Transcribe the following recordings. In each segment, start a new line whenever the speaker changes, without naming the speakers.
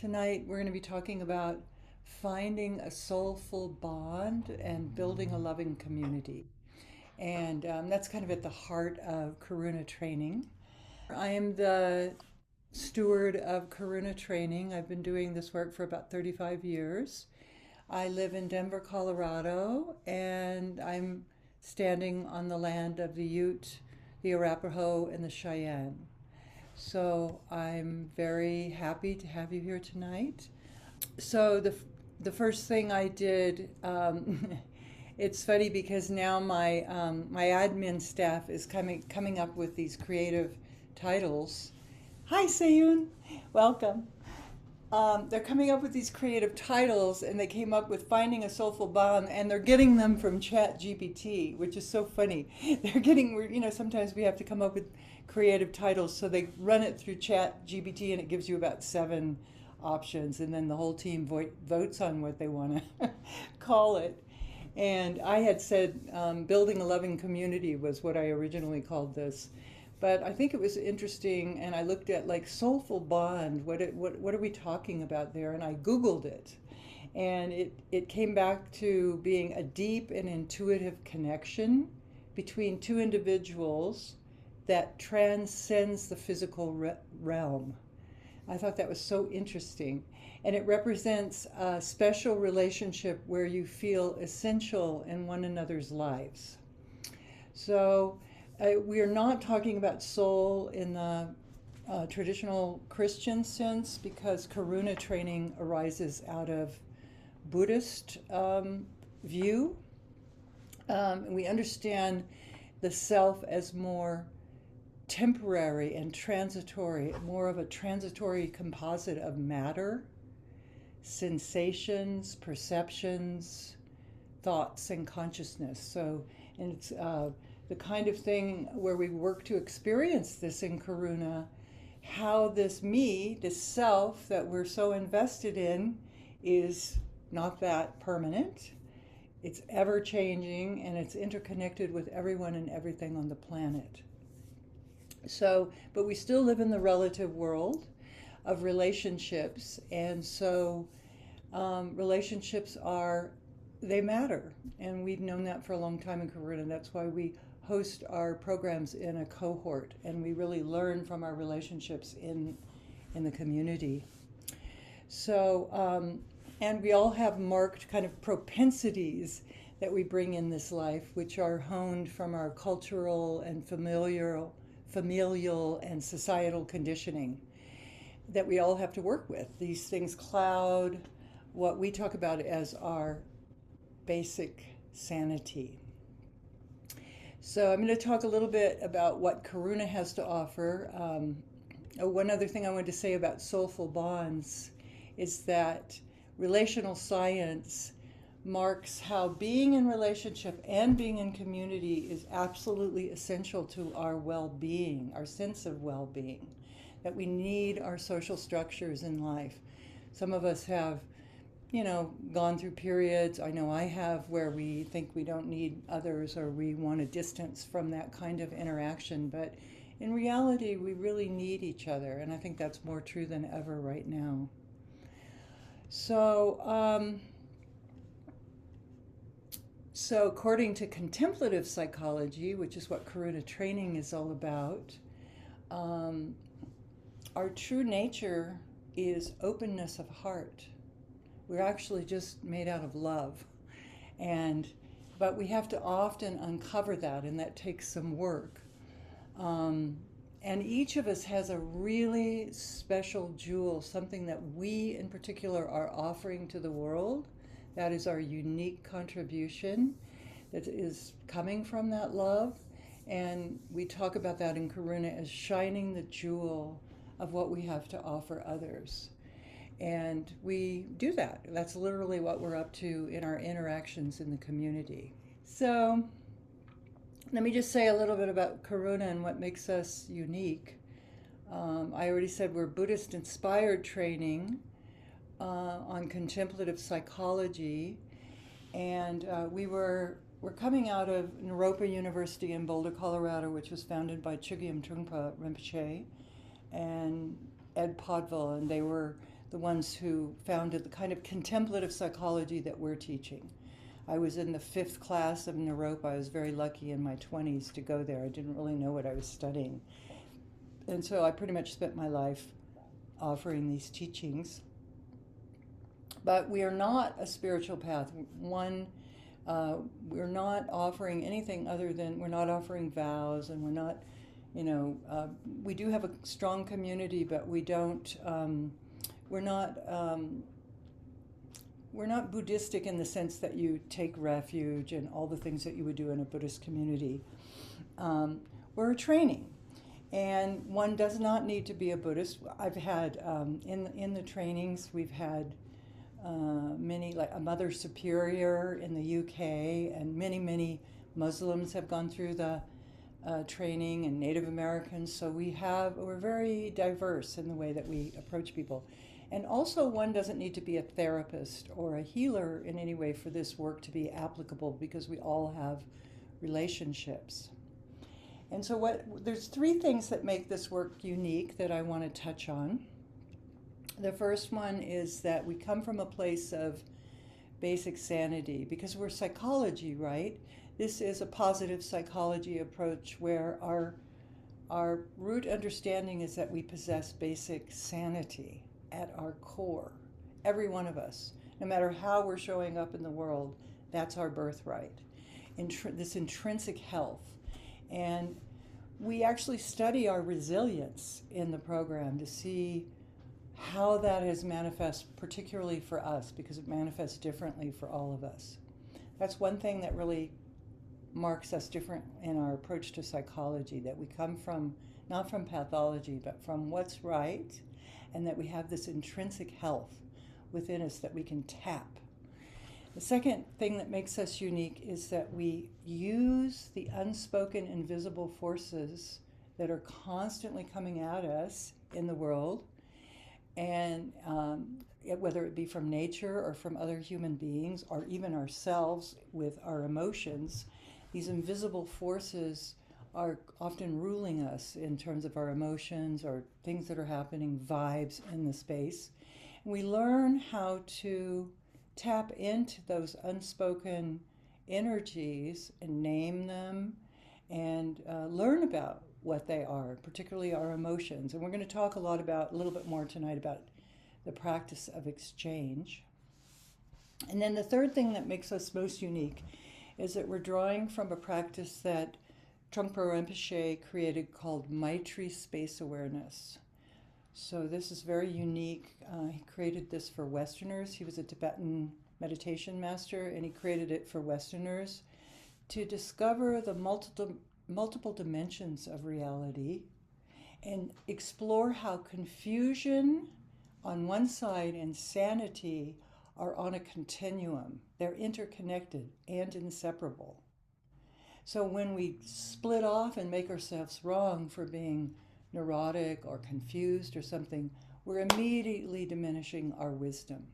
Tonight we're going to be talking about finding a soulful bond and building a loving community. And that's kind of at the heart of Karuna training. I am the steward of Karuna training. I've been doing this work for about 35 years. I live in Denver, Colorado, and I'm standing on the land of the Ute, the Arapaho, and the Cheyenne. So I'm very happy to have you here tonight. So the first thing I did, it's funny because now my admin staff is coming up with these creative titles. Hi, Sayun, welcome. They're coming up with these creative titles, and they came up with finding a soulful bond, and they're getting them from Chat GPT, which is so funny. They're getting, sometimes we have to come up with creative titles, so they run it through Chat GPT, and it gives you about 7 options, and then the whole team votes on what they want to call it. And I had said building a loving community was what I originally called this. But I think it was interesting, and I looked at like soulful bond. What are we talking about there? And I Googled it, and it came back to being a deep and intuitive connection between two individuals that transcends the physical realm. I thought that was so interesting, and it represents a special relationship where you feel essential in one another's lives. So. We are not talking about soul in the traditional Christian sense, because Karuna training arises out of Buddhist view. We understand the self as more temporary and transitory, more of a transitory composite of matter, sensations, perceptions, thoughts, and consciousness. So, and it's the kind of thing where we work to experience this in Karuna, how this me, this self that we're so invested in, is not that permanent. It's ever changing, and it's interconnected with everyone and everything on the planet. So, but we still live in the relative world of relationships, and so relationships they matter, and we've known that for a long time in Karuna. That's why we host our programs in a cohort, and we really learn from our relationships in the community. So, and we all have marked kind of propensities that we bring in this life, which are honed from our cultural and familial and societal conditioning that we all have to work with. These things cloud what we talk about as our basic sanity. So I'm going to talk a little bit about what Karuna has to offer. One other thing I wanted to say about soulful bonds is that relational science marks how being in relationship and being in community is absolutely essential to our well-being, our sense of well-being, that we need our social structures in life. Some of us have gone through periods, I know I have, where we think we don't need others, or we want a distance from that kind of interaction. But in reality, we really need each other, and I think that's more true than ever right now. So, so according to contemplative psychology, which is what Karuna training is all about, our true nature is openness of heart. We're actually just made out of love, but we have to often uncover that, and that takes some work. And each of us has a really special jewel, something that we in particular are offering to the world. That is our unique contribution that is coming from that love. And we talk about that in Karuna as shining the jewel of what we have to offer others. And we do that. That's literally what we're up to in our interactions in the community. So let me just say a little bit about Karuna and what makes us unique. I already said we're Buddhist-inspired training on contemplative psychology, and we're coming out of Naropa University in Boulder, Colorado, which was founded by Chogyam Trungpa Rinpoche and Ed Podville, and they were the ones who founded the kind of contemplative psychology that we're teaching. I was in the 5th class of Naropa. I was very lucky in my 20s to go there. I didn't really know what I was studying. And so I pretty much spent my life offering these teachings. But we are not a spiritual path. We're not offering anything other than, we're not offering vows, and we're not, we do have a strong community, but we don't, we're not Buddhistic in the sense that you take refuge and all the things that you would do in a Buddhist community. We're a training, and one does not need to be a Buddhist. I've had, in the trainings, we've had many, like a Mother Superior in the UK, and many Muslims have gone through the training, and Native Americans. So we're very diverse in the way that we approach people. And also, one doesn't need to be a therapist or a healer in any way for this work to be applicable, because we all have relationships. And so there's 3 things that make this work unique that I want to touch on. The first one is that we come from a place of basic sanity, because we're psychology, right? This is a positive psychology approach where our root understanding is that we possess basic sanity at our core. Every one of us, no matter how we're showing up in the world, that's our birthright. This intrinsic health. And we actually study our resilience in the program to see how that is manifest, particularly for us, because it manifests differently for all of us. That's one thing that really marks us different in our approach to psychology, that we come from, not from pathology, but from what's right, and that we have this intrinsic health within us that we can tap. The second thing that makes us unique is that we use the unspoken invisible forces that are constantly coming at us in the world, and whether it be from nature or from other human beings or even ourselves with our emotions, these invisible forces are often ruling us in terms of our emotions or things that are happening, vibes in the space. And we learn how to tap into those unspoken energies and name them, and learn about what they are, particularly our emotions. And we're going to talk a little bit more tonight about the practice of exchange. And then the third thing that makes us most unique is that we're drawing from a practice that Trungpa Rinpoche created called Maitri Space Awareness. So this is very unique. He created this for Westerners. He was a Tibetan meditation master, and he created it for Westerners to discover the multiple dimensions of reality and explore how confusion on one side and sanity are on a continuum. They're interconnected and inseparable. So when we split off and make ourselves wrong for being neurotic or confused or something, we're immediately diminishing our wisdom.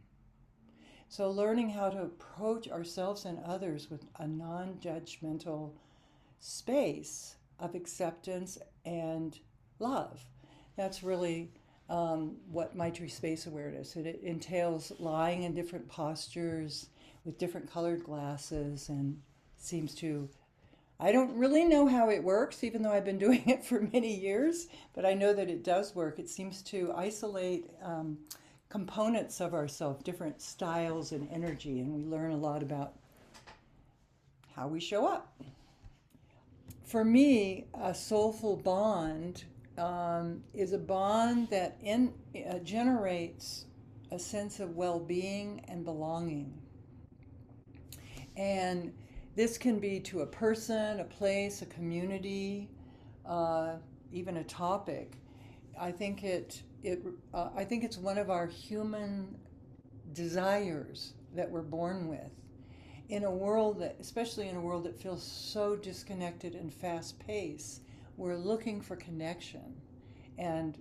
So learning how to approach ourselves and others with a non-judgmental space of acceptance and love. That's really what Maitri Space Awareness. It entails lying in different postures with different colored glasses, and seems to, I don't really know how it works, even though I've been doing it for many years, but I know that it does work. It seems to isolate components of ourselves, different styles and energy, and we learn a lot about how we show up. For me, a soulful bond is a bond that generates a sense of well-being and belonging. And this can be to a person, a place, a community, even a topic. I think it's one of our human desires that we're born with. In a world that, especially in a world that feels so disconnected and fast-paced, we're looking for connection. And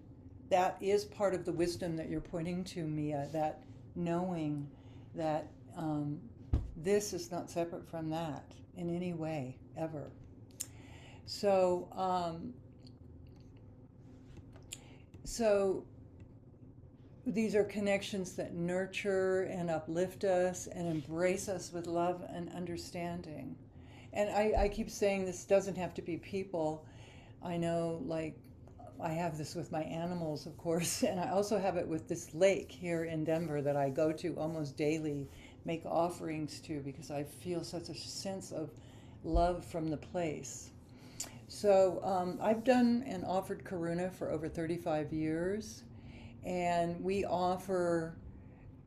that is part of the wisdom that you're pointing to, Mia, that knowing that this is not separate from that in any way, ever. So these are connections that nurture and uplift us and embrace us with love and understanding. And I keep saying this doesn't have to be people. I know, like, I have this with my animals, of course, and I also have it with this lake here in Denver that I go to almost daily, make offerings to, because I feel such a sense of love from the place. So I've done and offered Karuna for over 35 years, and we offer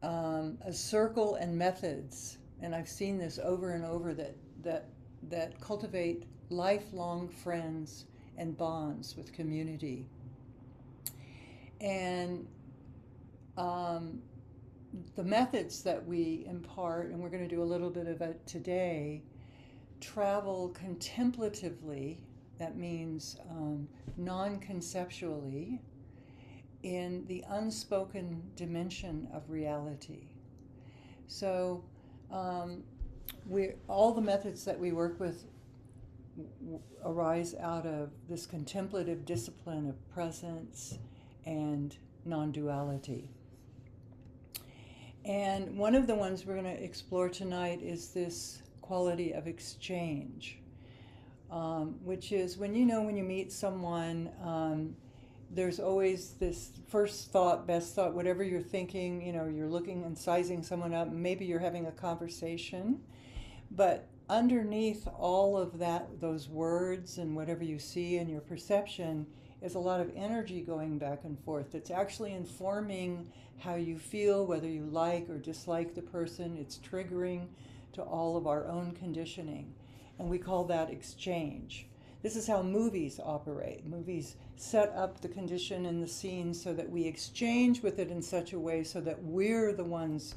a circle and methods, and I've seen this over and over that cultivate lifelong friends and bonds with community. And the methods that we impart, and we're going to do a little bit of it today, travel contemplatively, that means non-conceptually, in the unspoken dimension of reality. So all the methods that we work with arise out of this contemplative discipline of presence and non-duality. And one of the ones we're going to explore tonight is this quality of exchange, which is when you meet someone, there's always this first thought, best thought, whatever you're thinking, you're looking and sizing someone up, maybe you're having a conversation, but underneath all of that, those words and whatever you see in your perception, is a lot of energy going back and forth. It's actually informing how you feel, whether you like or dislike the person. It's triggering to all of our own conditioning. And we call that exchange. This is how movies operate. Movies set up the condition and the scene so that we exchange with it in such a way so that we're the ones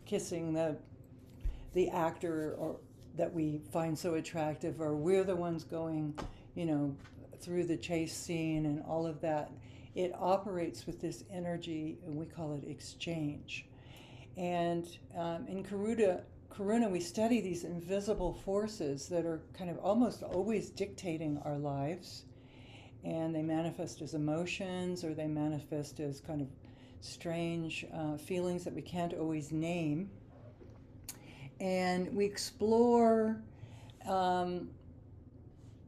kissing the actor or that we find so attractive, or we're the ones going, through the chase scene and all of that. It operates with this energy, and we call it exchange. And in Karuna, we study these invisible forces that are kind of almost always dictating our lives. And they manifest as emotions, or they manifest as kind of strange feelings that we can't always name. And we explore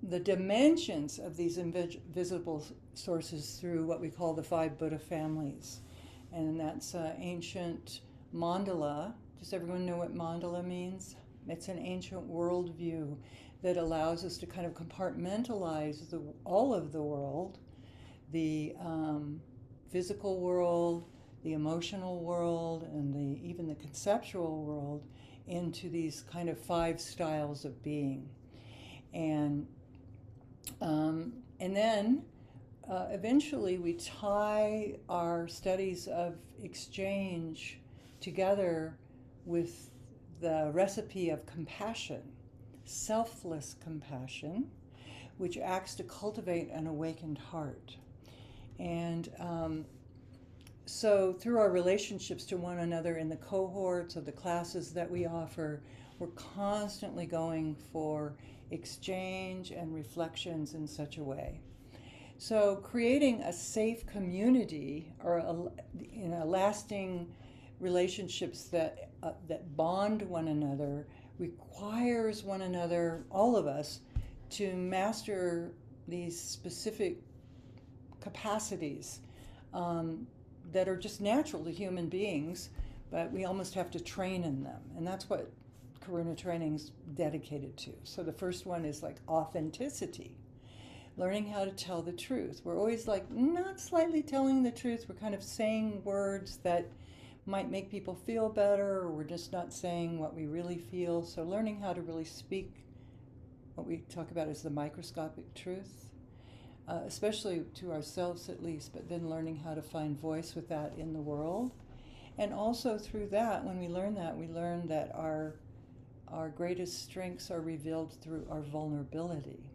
the dimensions of these invisible sources through what we call the 5 Buddha families. And that's ancient mandala. Does everyone know what mandala means? It's an ancient worldview that allows us to kind of compartmentalize all of the world, the physical world, the emotional world, and even the conceptual world, into these kind of 5 styles of being. And then eventually we tie our studies of exchange together with the recipe of compassion, selfless compassion, which acts to cultivate an awakened heart. And so through our relationships to one another in the cohorts of the classes that we offer, we're constantly going for exchange and reflections in such a way. So creating a safe community, or lasting relationships that bond one another, requires one another, all of us, to master these specific capacities that are just natural to human beings, but we almost have to train in them. And that's what Karuna training's dedicated to. So the first one is like authenticity, learning how to tell the truth. We're always like not slightly telling the truth. We're kind of saying words that might make people feel better, or we're just not saying what we really feel. So learning how to really speak what we talk about as the microscopic truth, especially to ourselves at least, but then learning how to find voice with that in the world. And also through that, when we learn that our greatest strengths are revealed through our vulnerability.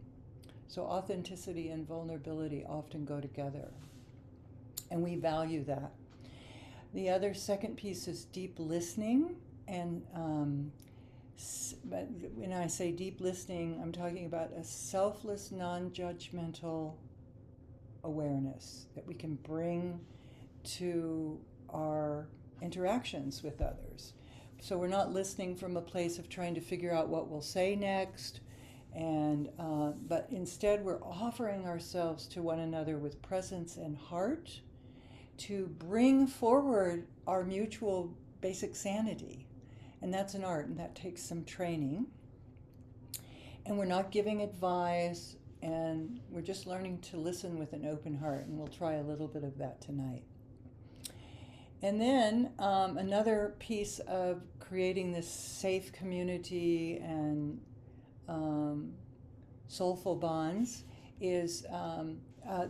So authenticity and vulnerability often go together, and we value that. The other second piece is deep listening, and but when I say deep listening, I'm talking about a selfless, non-judgmental awareness that we can bring to our interactions with others. So we're not listening from a place of trying to figure out what we'll say next, but instead we're offering ourselves to one another with presence and heart to bring forward our mutual basic sanity. And that's an art, and that takes some training. And we're not giving advice, and we're just learning to listen with an open heart, and we'll try a little bit of that tonight. And then another piece of creating this safe community and soulful bonds is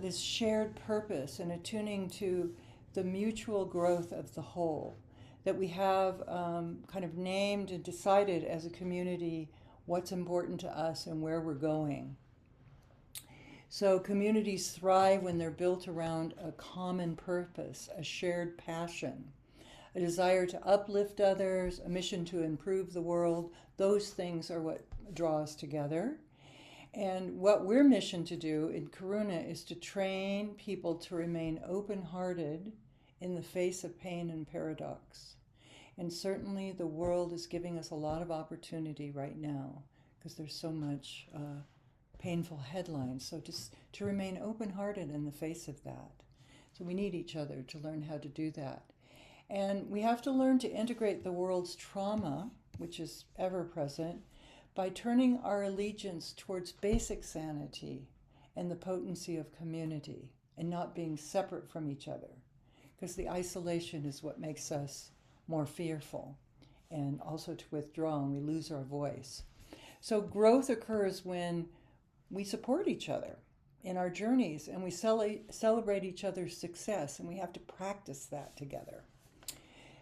this shared purpose and attuning to the mutual growth of the whole, that we have kind of named and decided as a community what's important to us and where we're going. So communities thrive when they're built around a common purpose, a shared passion, a desire to uplift others, a mission to improve the world. Those things are what draw us together. And what we're missioned to do in Karuna is to train people to remain open-hearted in the face of pain and paradox. And certainly the world is giving us a lot of opportunity right now because there's so much painful headlines. So just to remain open-hearted in the face of that. So we need each other to learn how to do that. And we have to learn to integrate the world's trauma, which is ever present, by turning our allegiance towards basic sanity and the potency of community and not being separate from each other. Because the isolation is what makes us more fearful and also to withdraw, and we lose our voice. So growth occurs when we support each other in our journeys and we celebrate each other's success, and we have to practice that together.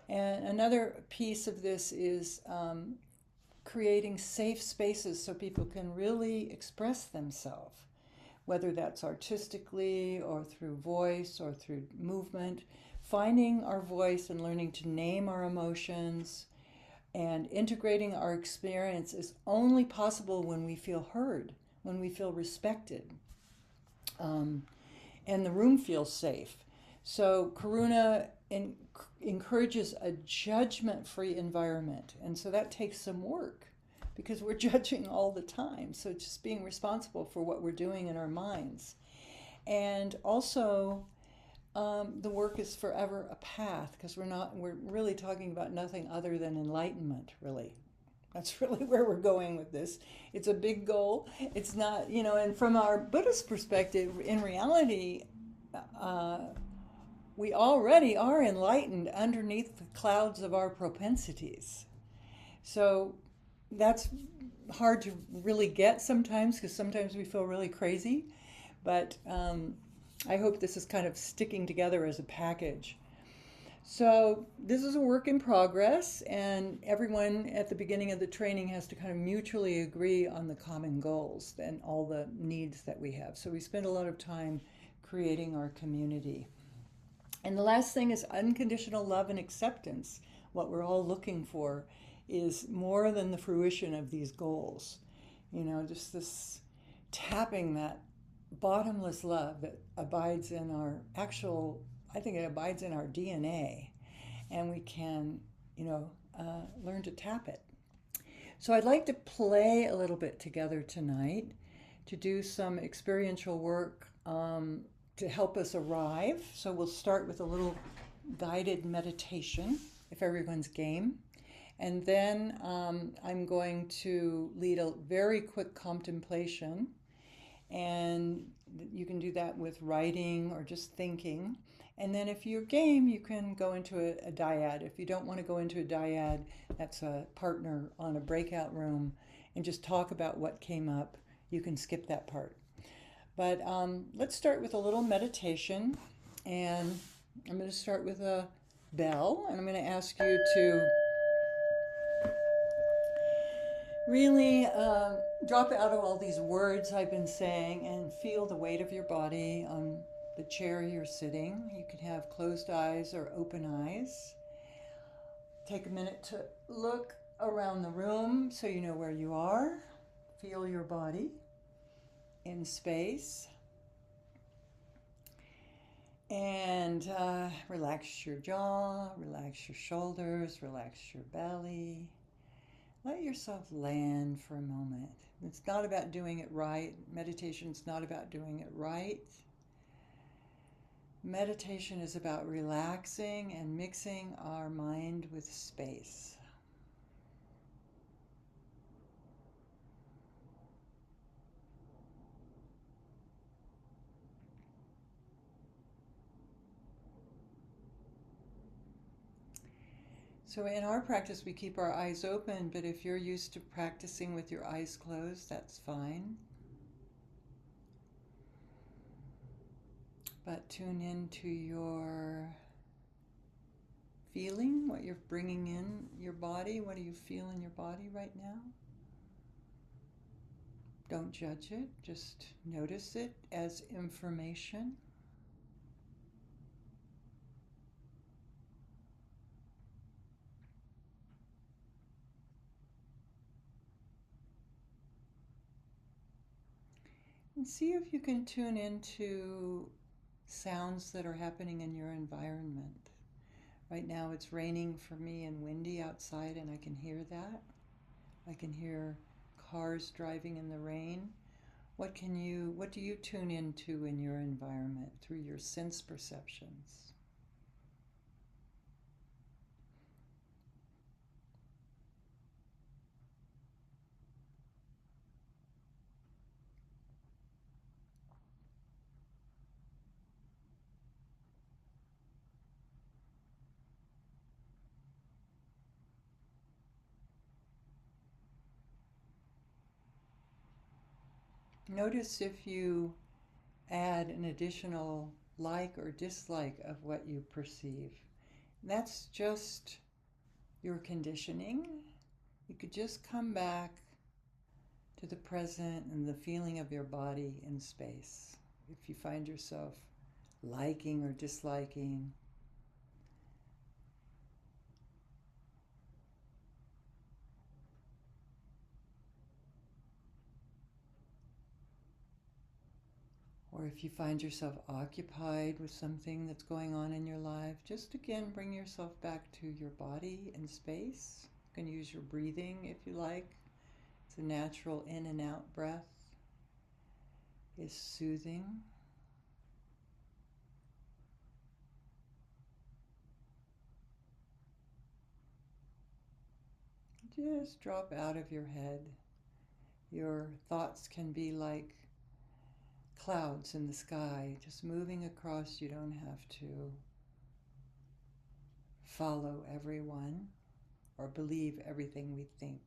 And another piece of this is creating safe spaces so people can really express themselves, whether that's artistically or through voice or through movement. Finding our voice and learning to name our emotions and integrating our experience is only possible when we feel heard, when we feel respected, and the room feels safe. So Karuna encourages a judgment-free environment, and so that takes some work because we're judging all the time. So just being responsible for what we're doing in our minds. And also the work is forever a path, because we're really talking about nothing other than enlightenment, really. That's really where we're going with this. It's a big goal. It's not, and from our Buddhist perspective, in reality, we already are enlightened underneath the clouds of our propensities. So that's hard to really get sometimes, because sometimes we feel really crazy. But I hope this is kind of sticking together as a package. So this is a work in progress, and everyone at the beginning of the training has to kind of mutually agree on the common goals and all the needs that we have. So we spend a lot of time creating our community. And the last thing is unconditional love and acceptance. What we're all looking for is more than the fruition of these goals. Just this tapping that bottomless love that abides in I think it abides in our DNA, and we can, learn to tap it. So I'd like to play a little bit together tonight to do some experiential work to help us arrive. So we'll start with a little guided meditation, if everyone's game. And then I'm going to lead a very quick contemplation. And you can do that with writing or just thinking. And then if you're game, you can go into a dyad. If you don't want to go into a dyad, that's a partner on a breakout room, and just talk about what came up. You can skip that part. But let's start with a little meditation. And I'm going to start with a bell, and I'm going to ask you to really drop out of all these words I've been saying and feel the weight of your body on the chair you're sitting. You can have closed eyes or open eyes. Take a minute to look around the room so you know where you are. Feel your body in space. And relax your jaw, relax your shoulders, relax your belly. Let yourself land for a moment. It's not about doing it right. Meditation's not about doing it right. Meditation is about relaxing and mixing our mind with space. So in our practice, we keep our eyes open, but if you're used to practicing with your eyes closed, that's fine. But tune into your feeling, what you're bringing in your body. What do you feel in your body right now? Don't judge it, just notice it as information. And see if you can tune into sounds that are happening in your environment. Right now it's raining for me and windy outside, and I can hear that. I can hear cars driving in the rain. What do you tune into in your environment through your sense perceptions? Notice if you add an additional like or dislike of what you perceive. That's just your conditioning. You could just come back to the present and the feeling of your body in space. If you find yourself liking or disliking, or if you find yourself occupied with something that's going on in your life, just again bring yourself back to your body and space. You can use your breathing if you like. It's a natural in and out breath. Is soothing. Just drop out of your head. Your thoughts can be like clouds in the sky, just moving across. You don't have to follow everyone or believe everything we think.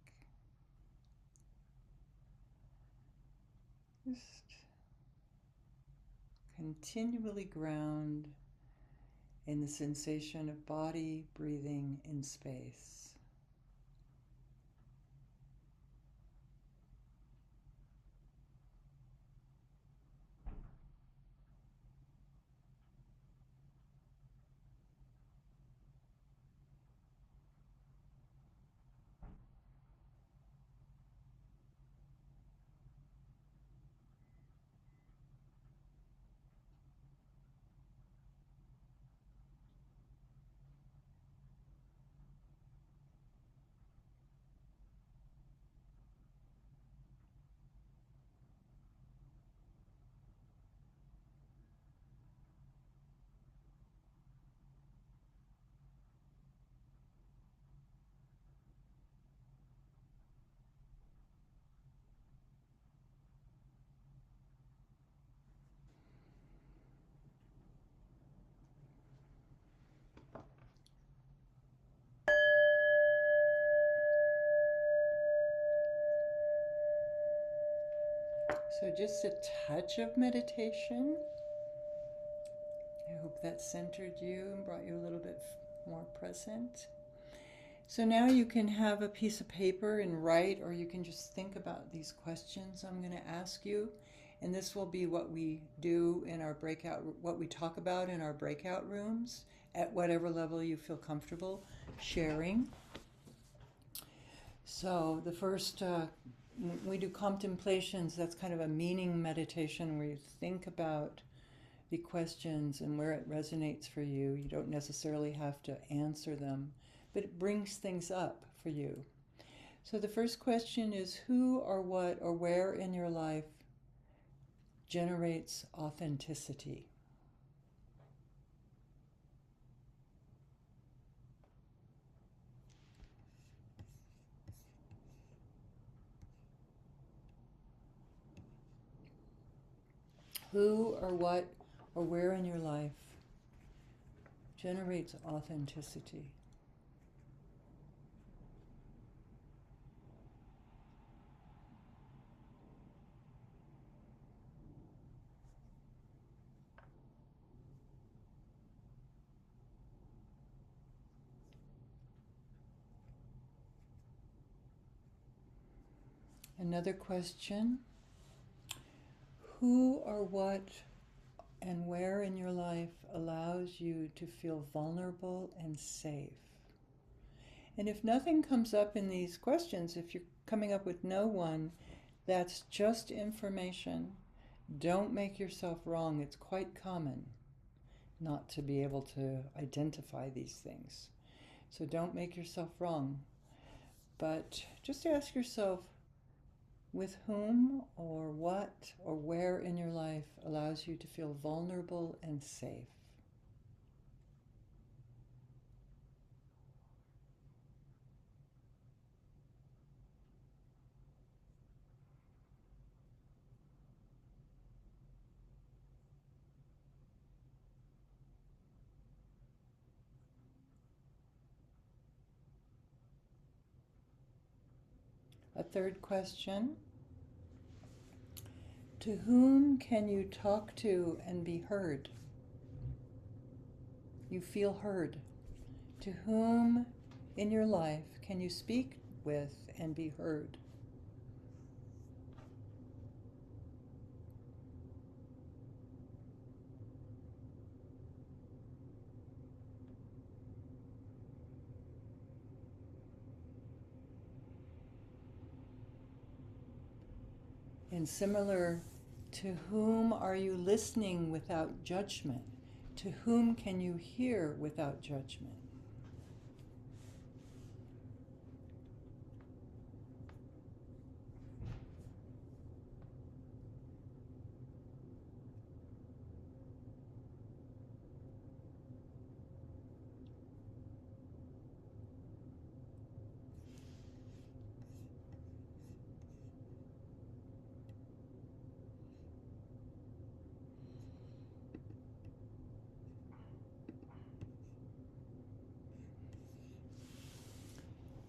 Just continually ground in the sensation of body breathing in space. So just a touch of meditation. I hope that centered you and brought you a little bit more present. So now you can have a piece of paper and write, or you can just think about these questions I'm going to ask you. And this will be what we do in our breakout, what we talk about in our breakout rooms at whatever level you feel comfortable sharing. So the first, we do contemplations. That's kind of a meaning meditation where you think about the questions and where it resonates for you. You don't necessarily have to answer them, but it brings things up for you. So the first question is, who or what or where in your life generates authenticity? Who or what or where in your life generates authenticity? Another question, who or what and where in your life allows you to feel vulnerable and safe? And if nothing comes up in these questions, if you're coming up with no one, that's just information. Don't make yourself wrong. It's quite common not to be able to identify these things. So don't make yourself wrong. But just ask yourself, with whom or what or where in your life allows you to feel vulnerable and safe? A third question, to whom can you talk to and be heard? You feel heard. To whom in your life can you speak with and be heard? And similar, to whom are you listening without judgment? To whom can you hear without judgment?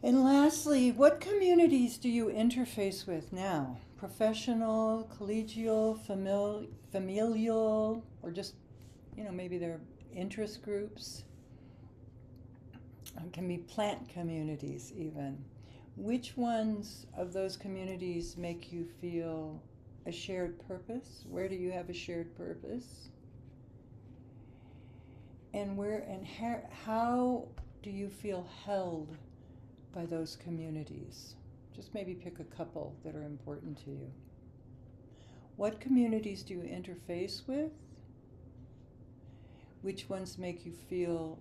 And lastly, what communities do you interface with now? Professional, collegial, familial, or just, maybe they're interest groups? It can be plant communities even. Which ones of those communities make you feel a shared purpose? Where do you have a shared purpose? And how do you feel held by those communities? Just maybe pick a couple that are important to you. What communities do you interface with? Which ones make you feel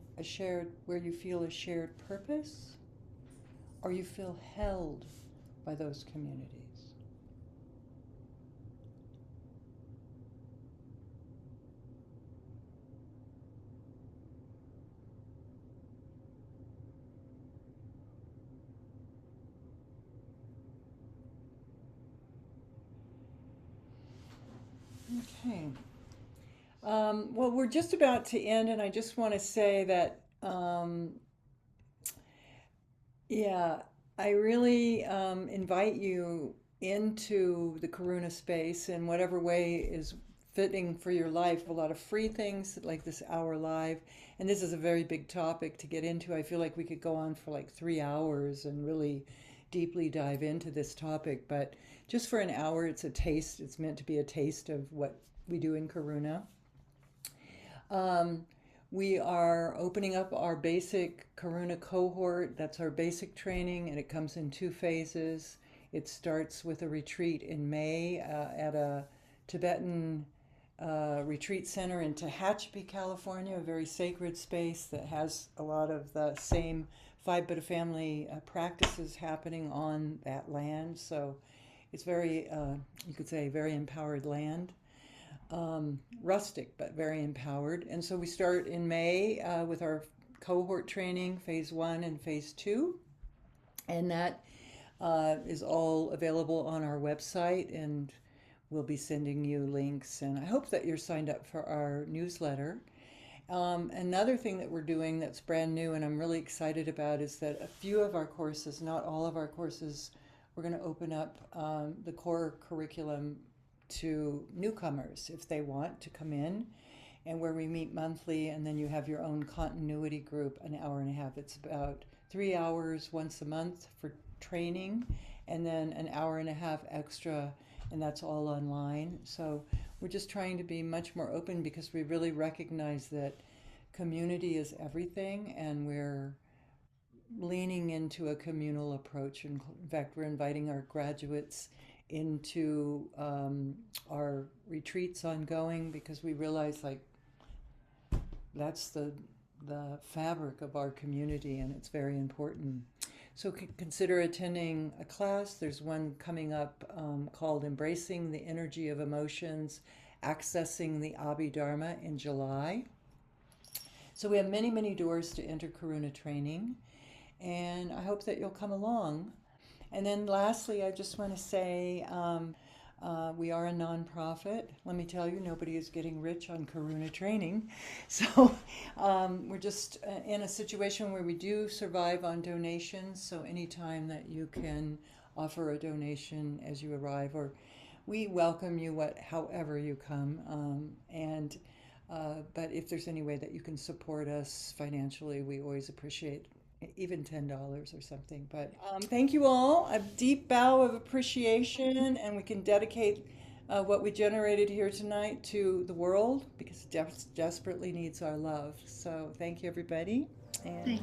where you feel a shared purpose? Or you feel held by those communities? Okay. Well, we're just about to end, and I just want to say that, yeah, I really invite you into the Karuna space in whatever way is fitting for your life. A lot of free things like this hour live, and this is a very big topic to get into. I feel like we could go on for like 3 hours and really deeply dive into this topic, but just for an hour, it's a taste. It's meant to be a taste of what we do in Karuna. Um, we are opening up our basic Karuna cohort. That's our basic training, and it comes in 2 phases. It starts with a retreat in May at a Tibetan retreat center in Tehachapi, California, a very sacred space that has a lot of the same Phi Beta family practices happening on that land. So it's very, you could say, very empowered land. Rustic, but very empowered. And so we start in May with our cohort training, phase one and phase two. And that is all available on our website, and we'll be sending you links. And I hope that you're signed up for our newsletter. Another thing that we're doing that's brand new and I'm really excited about is that a few of our courses, not all of our courses, we're going to open up the core curriculum to newcomers if they want to come in, and where we meet monthly, and then you have your own continuity group, an hour and a half. It's about 3 hours once a month for training, and then an hour and a half extra, and that's all online. So we're just trying to be much more open because we really recognize that community is everything, and we're leaning into a communal approach. In fact, we're inviting our graduates into our retreats ongoing because we realize like that's the fabric of our community and it's very important. So consider attending a class. There's one coming up called Embracing the Energy of Emotions, Accessing the Abhidharma in July. So we have many, many doors to enter Karuna training, and I hope that you'll come along. And then lastly, I just want to say we are a nonprofit. Let me tell you, nobody is getting rich on Karuna training. So we're just in a situation where we do survive on donations. So anytime that you can offer a donation as you arrive, or we welcome you however you come. But if there's any way that you can support us financially, we always appreciate even $10 or something. But thank you all. A deep bow of appreciation, and we can dedicate what we generated here tonight to the world because it desperately needs our love. So thank you, everybody. And
Thank